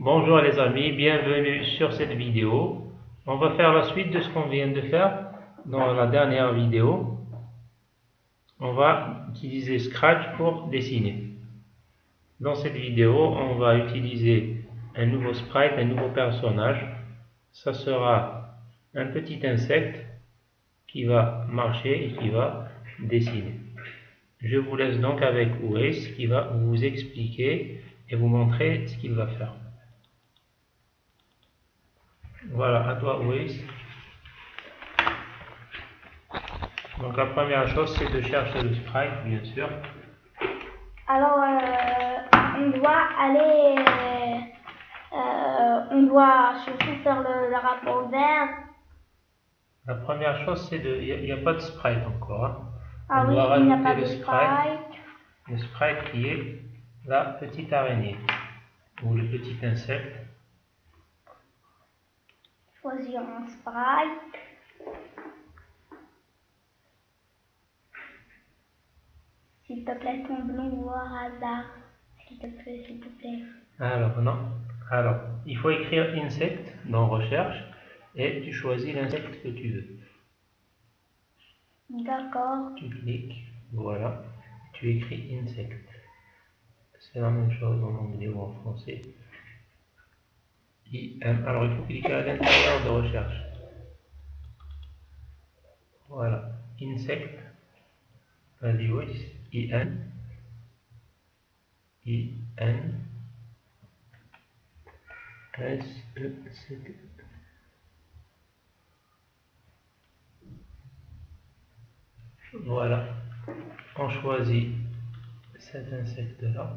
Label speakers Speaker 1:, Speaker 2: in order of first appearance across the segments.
Speaker 1: Bonjour les amis, bienvenue sur cette vidéo. On va faire la suite de ce qu'on vient de faire dans la dernière vidéo. On va utiliser Scratch pour dessiner. Dans cette vidéo, on va utiliser un nouveau sprite, un nouveau personnage. Ça sera un petit insecte qui va marcher et qui va dessiner. Je vous laisse donc avec Waze qui va vous expliquer et vous montrer ce qu'il va faire. Voilà, à toi Waze. Donc la première chose, c'est de chercher le sprite, bien sûr.
Speaker 2: Alors, on doit aller, on doit surtout faire le rapport vert.
Speaker 1: La première chose, c'est de, il n'y a pas de sprite encore. Hein.
Speaker 2: Ah
Speaker 1: On
Speaker 2: oui,
Speaker 1: doit
Speaker 2: il n'y a
Speaker 1: rajouter
Speaker 2: pas de sprite.
Speaker 1: le sprite qui est la petite araignée ou le petit insecte.
Speaker 2: Choisir un sprite. S'il te plaît, ton blond ou au hasard. S'il te plaît, s'il te plaît.
Speaker 1: Alors, non. Alors, il faut écrire insect dans recherche et tu choisis l'insecte que tu veux.
Speaker 2: D'accord.
Speaker 1: Tu cliques, voilà, tu écris insect. C'est la même chose en anglais ou en français. Alors, il faut cliquer à l'intérieur de recherche. Voilà, insect, values, S-E-C-T. Voilà, on choisit cet insecte-là.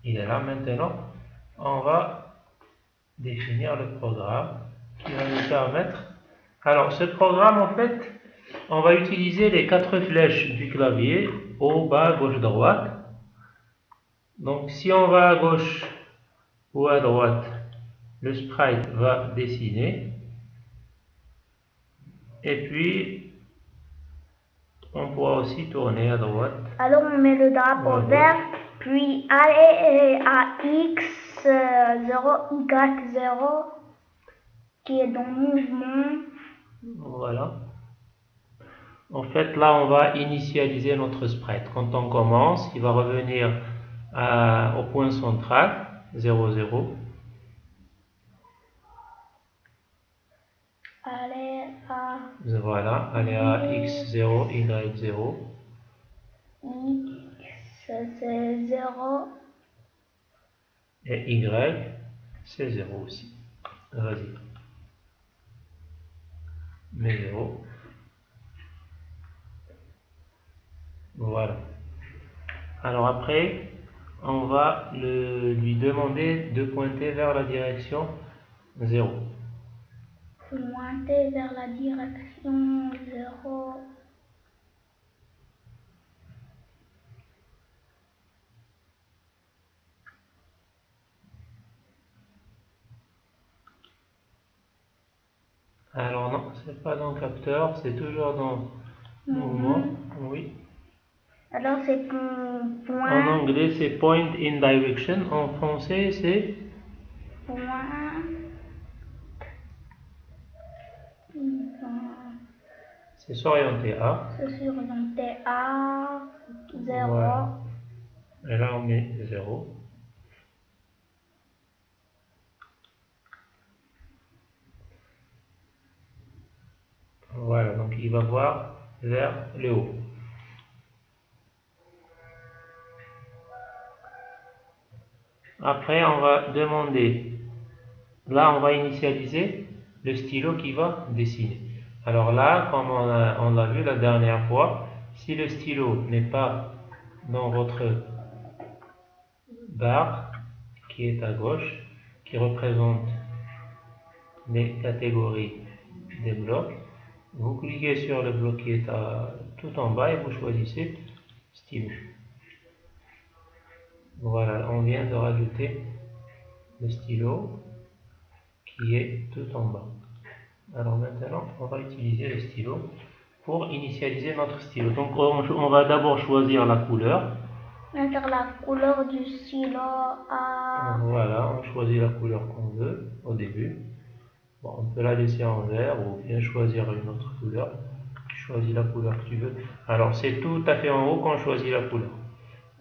Speaker 1: Il est là maintenant. On va définir le programme qui va nous permettre. Alors, ce programme, en fait, on va utiliser les 4 flèches du clavier, haut, bas, gauche, droite. Donc, si on va à gauche ou à droite, le sprite va dessiner. Et puis, on pourra aussi tourner à droite.
Speaker 2: Alors, on met le drapeau vert, puis aller à X0, Y0, qui est dans le mouvement.
Speaker 1: Voilà. En fait, là, on va initialiser notre sprite. Quand on commence, il va revenir au point central, 0, 0. Voilà, aller à X0, Y0.
Speaker 2: X, c'est 0.
Speaker 1: Et Y, c'est 0 aussi. Vas-y. Mais 0. Voilà. Alors après, on va lui demander de pointer vers la direction 0.
Speaker 2: Pointer vers la direction 0.
Speaker 1: Alors non, c'est pas dans capteur, c'est toujours dans mouvement. Oui.
Speaker 2: Alors c'est point.
Speaker 1: En anglais, c'est point in direction. En français, c'est
Speaker 2: point.
Speaker 1: C'est s'orienter à.
Speaker 2: C'est s'orienter à 0.
Speaker 1: Voilà. Et là, on met 0. Voilà, donc il va voir vers le haut. Après, on va demander, là on va initialiser le stylo qui va dessiner. Alors là, comme on l'a vu la dernière fois, si le stylo n'est pas dans votre barre qui est à gauche, qui représente les catégories des blocs, vous cliquez sur le bloc qui est tout en bas et vous choisissez stylo. Voilà, on vient de rajouter le stylo qui est tout en bas. Alors maintenant, on va utiliser le stylo pour initialiser notre stylo. Donc on va d'abord choisir la couleur.
Speaker 2: Mettre la couleur du stylo à...
Speaker 1: Voilà, on choisit la couleur qu'on veut au début. Bon, on peut la laisser en vert ou bien choisir une autre couleur. Tu choisis la couleur que tu veux. Alors c'est tout à fait en haut qu'on choisit la couleur.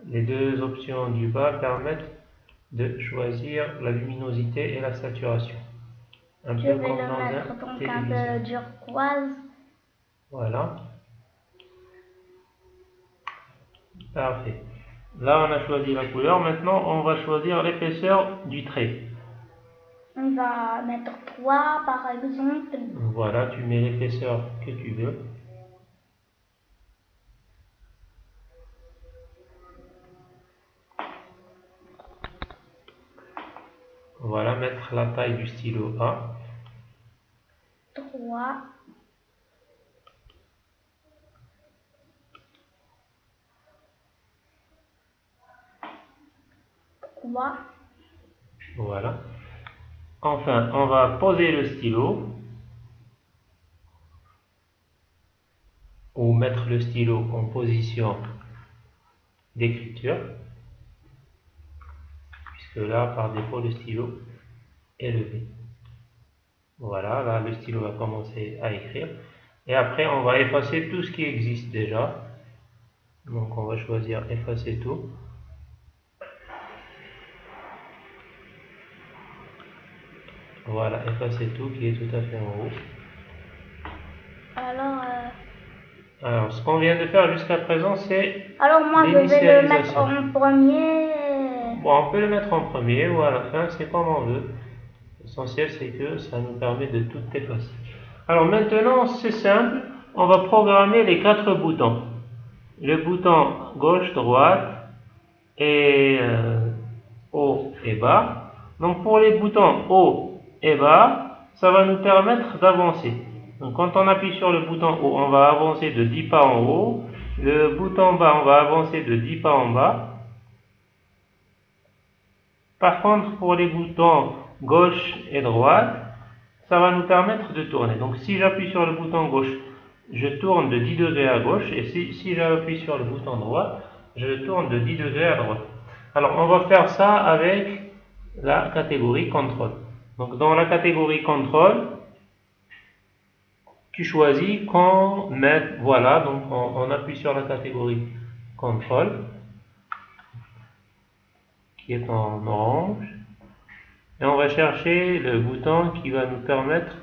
Speaker 1: Les deux options du bas permettent de choisir la luminosité et la saturation. Un
Speaker 2: Je
Speaker 1: peu
Speaker 2: vais
Speaker 1: comme
Speaker 2: le
Speaker 1: dans
Speaker 2: mettre
Speaker 1: un
Speaker 2: donc
Speaker 1: téléviseur.
Speaker 2: un peu turquoise.
Speaker 1: Voilà. Parfait. Là, on a choisi la couleur. Maintenant, on va choisir l'épaisseur du trait.
Speaker 2: On va mettre 3 par exemple.
Speaker 1: Voilà, tu mets l'épaisseur que tu veux. Voilà, mettre la taille du stylo A.
Speaker 2: 3.
Speaker 1: Voilà. Enfin, on va poser le stylo ou mettre le stylo en position d'écriture, puisque là, par défaut, le stylo est levé. Voilà, là, le stylo va commencer à écrire. Et après, on va effacer tout ce qui existe déjà. Donc, on va choisir effacer tout. Voilà, effacer tout qui est tout à fait en haut. Alors, ce qu'on vient de faire jusqu'à présent, c'est
Speaker 2: Alors moi je vais le mettre en premier.
Speaker 1: Bon, on peut le mettre en premier ou à la fin, c'est comme on veut. L'essentiel, c'est que ça nous permet de tout effacer. Alors maintenant, c'est simple, on va programmer les 4 boutons. Le bouton gauche, droite et haut et bas. Donc pour les boutons haut et bas, ça va nous permettre d'avancer. Donc quand on appuie sur le bouton haut, on va avancer de 10 pas en haut. Le bouton bas, on va avancer de 10 pas en bas. Par contre, pour les boutons gauche et droite, ça va nous permettre de tourner. Donc si j'appuie sur le bouton gauche, je tourne de 10 degrés à gauche. Et si j'appuie sur le bouton droit, je tourne de 10 degrés à droite. Alors on va faire ça avec la catégorie contrôle. Donc dans la catégorie contrôle, tu choisis qu'on mette, voilà, donc on appuie sur la catégorie contrôle, qui est en orange. Et on va chercher le bouton qui va nous permettre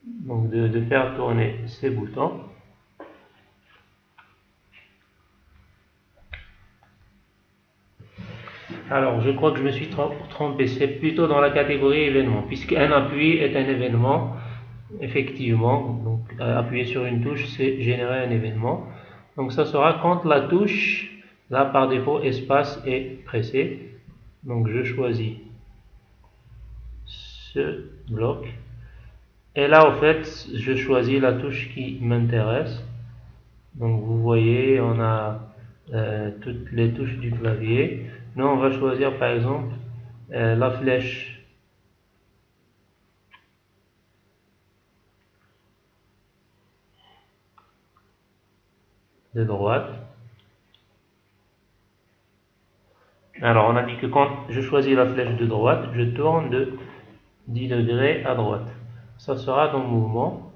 Speaker 1: donc de faire tourner ces boutons. Alors, je crois que je me suis trompé, c'est plutôt dans la catégorie événement, puisqu'un appui est un événement, effectivement. Donc, appuyer sur une touche, c'est générer un événement. Donc, ça sera quand la touche, là par défaut, espace est pressée. Donc, je choisis ce bloc. Et là, au fait, je choisis la touche qui m'intéresse. Donc, vous voyez, on a toutes les touches du clavier. Nous, on va choisir, par exemple, la flèche de droite. Alors, on a dit que quand je choisis la flèche de droite, je tourne de 10 degrés à droite. Ça sera dans le mouvement.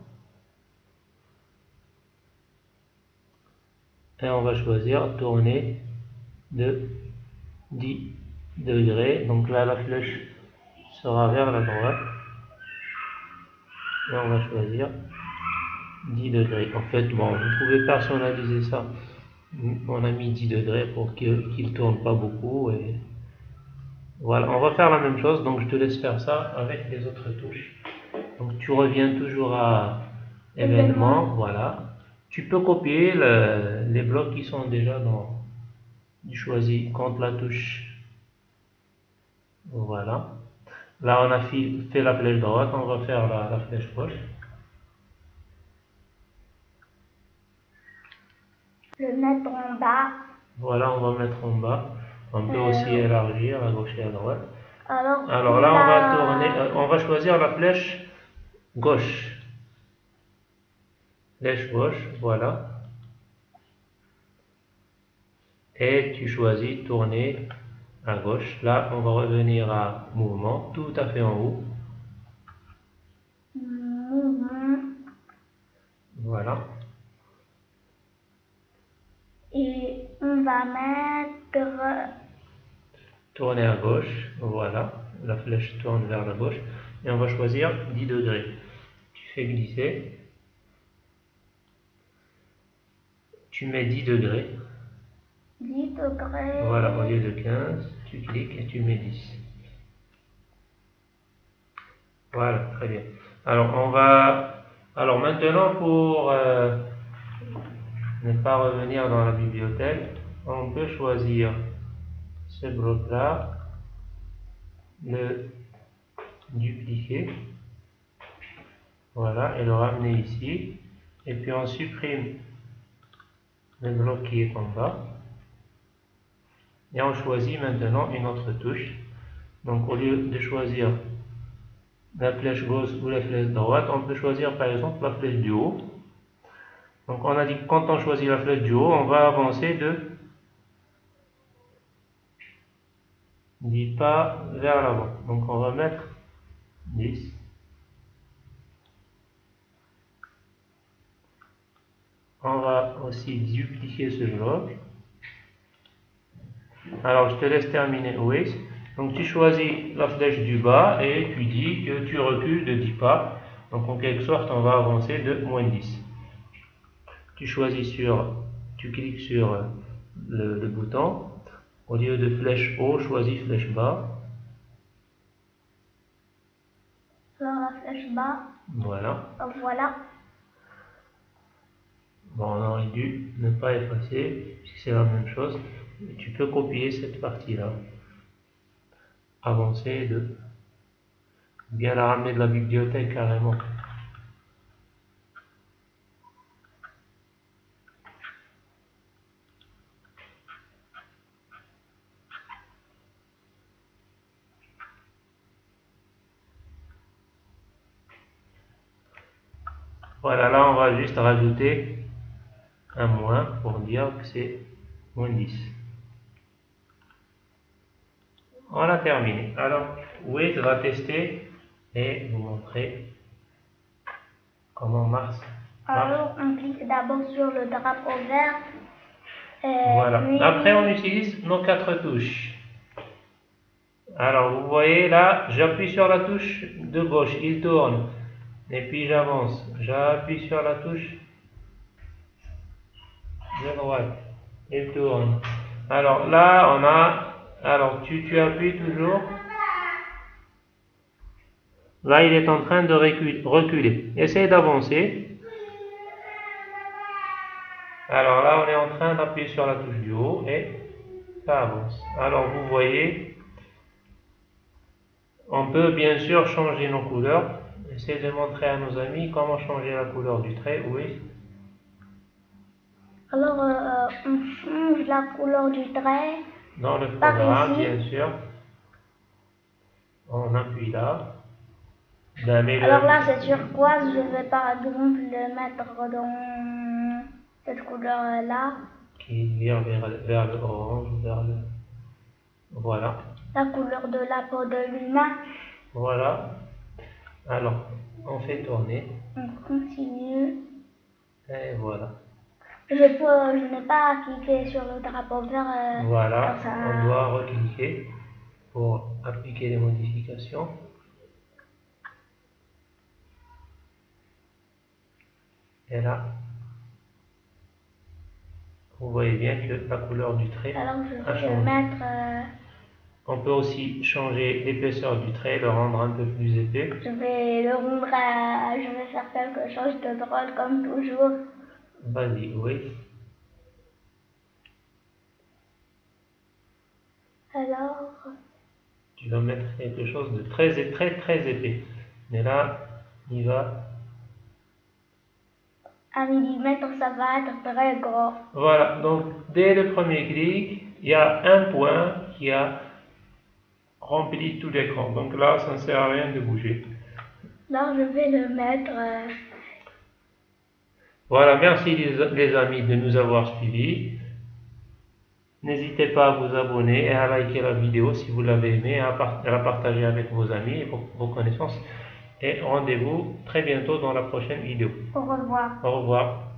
Speaker 1: Et on va choisir tourner de 10 degrés. Donc là, la flèche sera vers la droite. Et on va choisir 10 degrés. En fait, bon, vous pouvez personnaliser ça. On a mis 10 degrés pour qu'il ne tourne pas beaucoup. Et voilà, on va faire la même chose. Donc je te laisse faire ça avec les autres touches. Donc tu reviens toujours à événement. Voilà. Tu peux copier les blocs qui sont déjà dans. Tu choisis contre la touche. Voilà. Là, on a fait la flèche droite. On va faire la flèche gauche.
Speaker 2: Le mettre en bas.
Speaker 1: Voilà, on va mettre en bas. On peut aussi élargir à gauche et à droite.
Speaker 2: Alors
Speaker 1: là, on va tourner, on va choisir la flèche gauche. Flèche gauche, voilà. Et tu choisis tourner à gauche. Là, on va revenir à mouvement, tout à fait en haut.
Speaker 2: Mouvement.
Speaker 1: Voilà.
Speaker 2: Et on va mettre...
Speaker 1: Tourner à gauche, voilà. La flèche tourne vers la gauche. Et on va choisir 10 degrés. Tu fais glisser. Tu mets 10 degrés.
Speaker 2: 10 degrés.
Speaker 1: Voilà, au lieu de 15, tu cliques et tu mets 10. Voilà, très bien. Alors maintenant, pour ne pas revenir dans la bibliothèque, on peut choisir ce bloc-là, le dupliquer, voilà, et le ramener ici. Et puis on supprime le bloc qui est en bas. Et on choisit maintenant une autre touche. Donc au lieu de choisir la flèche gauche ou la flèche droite, on peut choisir par exemple la flèche du haut. Donc on a dit que quand on choisit la flèche du haut, on va avancer de 10 pas vers l'avant. Donc on va mettre 10. On va aussi dupliquer ce bloc. Alors je te laisse terminer Waze. Donc tu choisis la flèche du bas et tu dis que tu recules de 10 pas. Donc en quelque sorte on va avancer de moins 10. Tu cliques sur le bouton. Au lieu de flèche haut, choisis flèche bas.
Speaker 2: Alors la flèche bas.
Speaker 1: Voilà.
Speaker 2: Voilà.
Speaker 1: Bon, on aurait dû ne pas effacer, puisque c'est la même chose. Tu peux copier cette partie-là. Avancer de... Bien la ramener de la bibliothèque carrément. Voilà, là on va juste rajouter un moins pour dire que c'est moins 10. On a terminé. Alors, Waze va tester et vous montrer comment marche.
Speaker 2: Alors, on clique d'abord sur le drapeau vert.
Speaker 1: Voilà.
Speaker 2: Puis...
Speaker 1: Après, on utilise nos 4 touches. Alors, vous voyez là, j'appuie sur la touche de gauche, il tourne. Et puis j'avance. J'appuie sur la touche de droite, il tourne. Alors là, on a... Alors, tu appuies toujours. Là, il est en train de reculer. Essaye d'avancer. Alors là, on est en train d'appuyer sur la touche du haut et ça avance. Alors, vous voyez, on peut bien sûr changer nos couleurs. Essayez de montrer à nos amis comment changer la couleur du trait. Oui.
Speaker 2: Alors, on change la couleur du trait.
Speaker 1: Dans le programme, bien sûr. On appuie là.
Speaker 2: Alors là, c'est turquoise. Je vais par exemple le mettre dans cette couleur-là.
Speaker 1: Qui vient vers le orange, vers le... Voilà.
Speaker 2: La couleur de la peau de l'humain.
Speaker 1: Voilà. Alors, on fait tourner.
Speaker 2: On continue.
Speaker 1: Et voilà.
Speaker 2: Je n'ai pas cliqué sur le drapeau vert.
Speaker 1: Voilà, on doit recliquer pour appliquer les modifications. Et là, vous voyez bien que la couleur du trait
Speaker 2: Alors, je
Speaker 1: a
Speaker 2: vais
Speaker 1: changé.
Speaker 2: mettre...
Speaker 1: On peut aussi changer l'épaisseur du trait, le rendre un peu plus épais.
Speaker 2: Je vais le rendre à... Je vais faire quelque chose de drôle comme toujours.
Speaker 1: Vas-y, oui.
Speaker 2: Alors...
Speaker 1: Tu vas mettre quelque chose de très épais. Mais là, il va...
Speaker 2: 1 millimètre, ça va être très gros.
Speaker 1: Voilà, donc dès le premier clic, il y a un point qui a rempli tout l'écran. Donc là, ça ne sert à rien de bouger.
Speaker 2: Là, je vais le mettre.
Speaker 1: Voilà, merci les amis de nous avoir suivis. N'hésitez pas à vous abonner et à liker la vidéo si vous l'avez aimé, et à la partager avec vos amis et vos connaissances. Et rendez-vous très bientôt dans la prochaine vidéo.
Speaker 2: Au revoir.
Speaker 1: Au revoir.